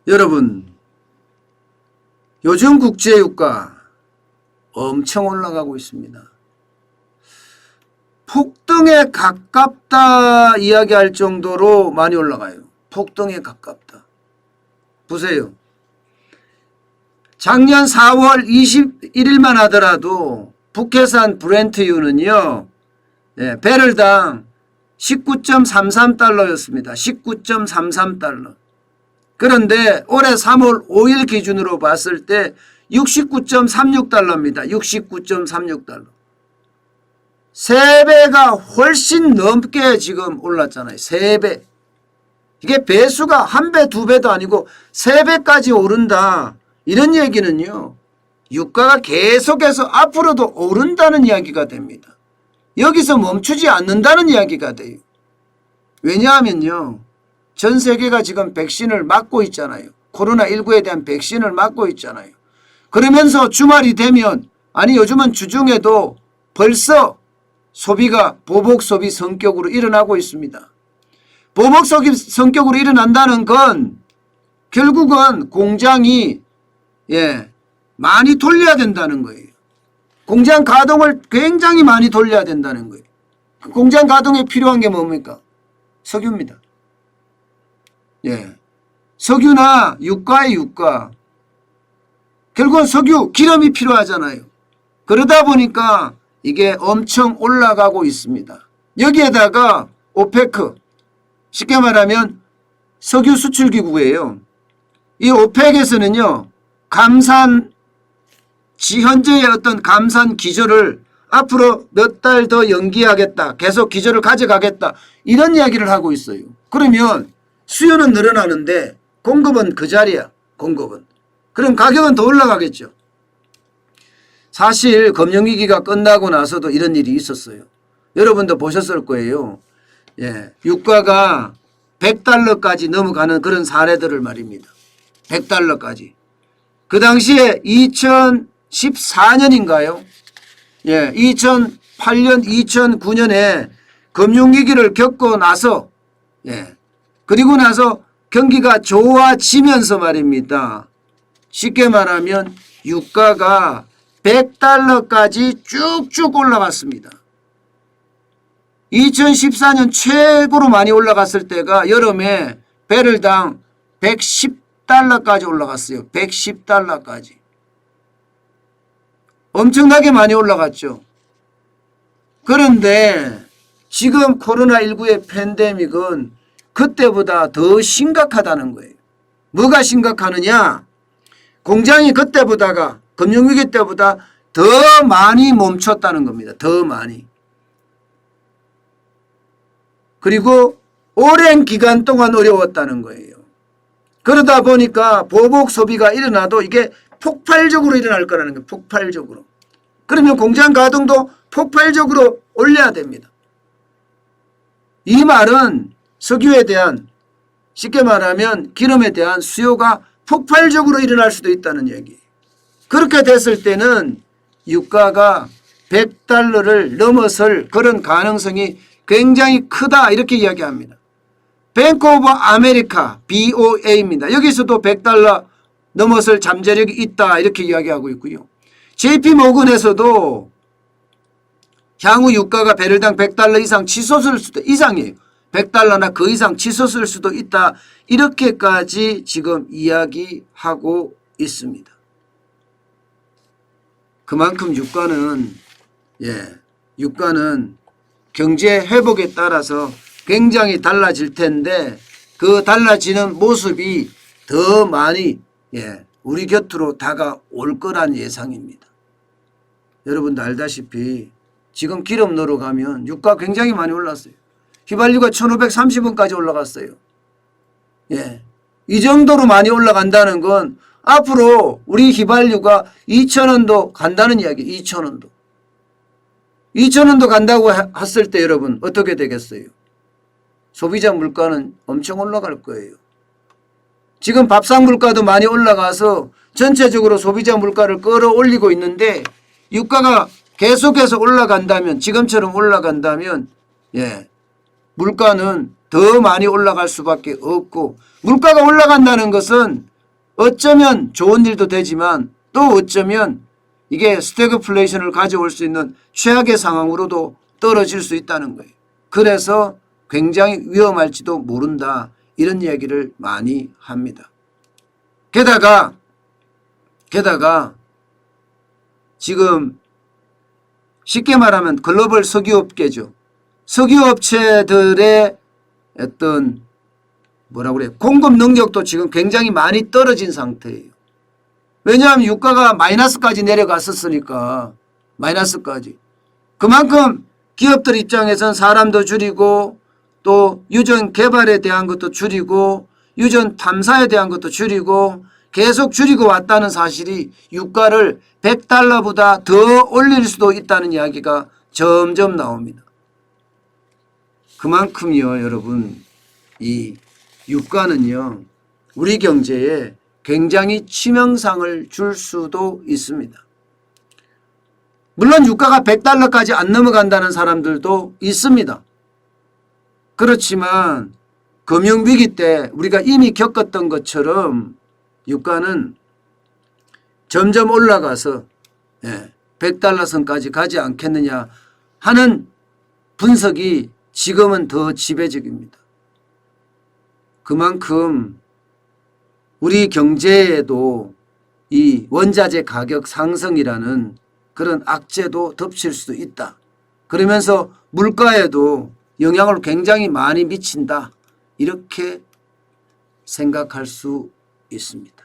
여러분, 요즘 국제유가 엄청 올라가고 있습니다. 폭등에 가깝다 이야기할 정도로 많이 올라가요. 폭등에 가깝다. 보세요. 작년 4월 21일만 하더라도 북해산 브렌트유는요, 배럴당 19.33달러였습니다. 19.33달러. 그런데 올해 3월 5일 기준으로 봤을 때 69.36달러입니다. 69.36달러. 3배가 훨씬 넘게 지금 올랐잖아요. 3배. 이게 배수가 1배, 2배도 아니고 3배까지 오른다. 이런 얘기는요, 유가가 계속해서 앞으로도 오른다는 이야기가 됩니다. 여기서 멈추지 않는다는 이야기가 돼요. 왜냐하면요, 전 세계가 지금 백신을 맞고 있잖아요. 코로나19에 대한 백신을 맞고 있잖아요. 그러면서 주말이 되면, 아니 요즘은 주중에도 벌써 소비가 보복 소비 성격으로 일어나고 있습니다. 보복 소비 성격으로 일어난다는 건 결국은 공장이 많이 돌려야 된다는 거예요. 공장 가동을 굉장히 많이 돌려야 된다는 거예요. 공장 가동에 필요한 게 뭡니까? 석유입니다. 석유나 유가의 유가. 결국은 석유, 기름이 필요하잖아요. 그러다 보니까 이게 엄청 올라가고 있습니다. 여기에다가 오페크, 쉽게 말하면 석유 수출기구예요. 이 오펙에서는요, 현재의 어떤 감산 기조를 앞으로 몇 달 더 연기하겠다, 계속 기조를 가져가겠다, 이런 이야기를 하고 있어요. 그러면 수요는 늘어나는데 공급은 그 자리야. 공급은. 그럼 가격은 더 올라가겠죠. 사실 금융위기가 끝나고 나서도 이런 일이 있었어요. 여러분도 보셨을 거예요. 유가가 100달러까지 넘어가는 그런 사례들을 말입니다. 100달러까지. 그 당시에 2014년인가요? 2008년, 2009년에 금융위기를 겪고 나서, 그리고 나서 경기가 좋아지면서 말입니다. 쉽게 말하면 유가가 100달러까지 쭉쭉 올라갔습니다. 2014년 최고로 많이 올라갔을 때가 여름에 배럴당 110달러까지 올라갔어요. 110달러까지. 엄청나게 많이 올라갔죠. 그런데 지금 코로나19의 팬데믹은 그때보다 더 심각하다는 거예요. 뭐가 심각하느냐? 공장이 그때보다가 금융위기 때보다 더 많이 멈췄다는 겁니다. 더 많이. 그리고 오랜 기간 동안 어려웠다는 거예요. 그러다 보니까 보복 소비가 일어나도 이게 폭발적으로 일어날 거라는 거예요. 폭발적으로. 그러면 공장 가동도 폭발적으로 올려야 됩니다. 이 말은 석유에 대한, 쉽게 말하면 기름에 대한 수요가 폭발적으로 일어날 수도 있다는 얘기예요. 그렇게 됐을 때는 유가가 100달러를 넘어설 그런 가능성이 굉장히 크다, 이렇게 이야기합니다. 뱅크 오브 아메리카 BOA입니다. 여기서도 100달러 넘어설 잠재력이 있다, 이렇게 이야기하고 있고요. JP 모건에서도 향후 유가가 배럴당 100달러 이상 치솟을 수도, 이상이에요. 100달러나 그 이상 치솟을 수도 있다, 이렇게까지 지금 이야기하고 있습니다. 그만큼 유가는 경제 회복에 따라서 굉장히 달라질 텐데, 그 달라지는 모습이 더 많이 우리 곁으로 다가올 거란 예상입니다. 여러분도 알다시피 지금 기름 넣으러 가면 유가 굉장히 많이 올랐어요. 휘발유가 1,530원까지 올라갔어요. 이 정도로 많이 올라간다는 건 앞으로 우리 휘발유가 2,000원도 간다는 이야기. 2,000원도. 2,000원도 간다고 했을 때 여러분 어떻게 되겠어요? 소비자 물가는 엄청 올라갈 거예요. 지금 밥상 물가도 많이 올라가서 전체적으로 소비자 물가를 끌어올리고 있는데 유가가 계속해서 올라간다면 지금처럼 올라간다면 물가는 더 많이 올라갈 수밖에 없고 물가가 올라간다는 것은 어쩌면 좋은 일도 되지만 또 어쩌면 이게 스태그플레이션을 가져올 수 있는 최악의 상황으로도 떨어질 수 있다는 거예요. 그래서 굉장히 위험할지도 모른다 이런 이야기를 많이 합니다. 게다가 지금 쉽게 말하면 글로벌 석유업계죠. 석유업체들의 어떤 공급 능력도 지금 굉장히 많이 떨어진 상태예요. 왜냐하면 유가가 마이너스까지 내려갔었으니까 마이너스까지. 그만큼 기업들 입장에선 사람도 줄이고 또 유전 개발에 대한 것도 줄이고 유전 탐사에 대한 것도 줄이고 계속 줄이고 왔다는 사실이 유가를 100달러보다 더 올릴 수도 있다는 이야기가 점점 나옵니다. 그만큼요 여러분 이 유가는요 우리 경제에 굉장히 치명상을 줄 수도 있습니다. 물론 유가가 100달러까지 안 넘어간다는 사람들도 있습니다. 그렇지만 금융위기 때 우리가 이미 겪었던 것처럼 유가는 점점 올라가서 100달러 선까지 가지 않겠느냐 하는 분석이 지금은 더 지배적입니다. 그만큼 우리 경제에도 이 원자재 가격 상승이라는 그런 악재도 덮칠 수도 있다. 그러면서 물가에도 영향을 굉장히 많이 미친다. 이렇게 생각할 수 있습니다.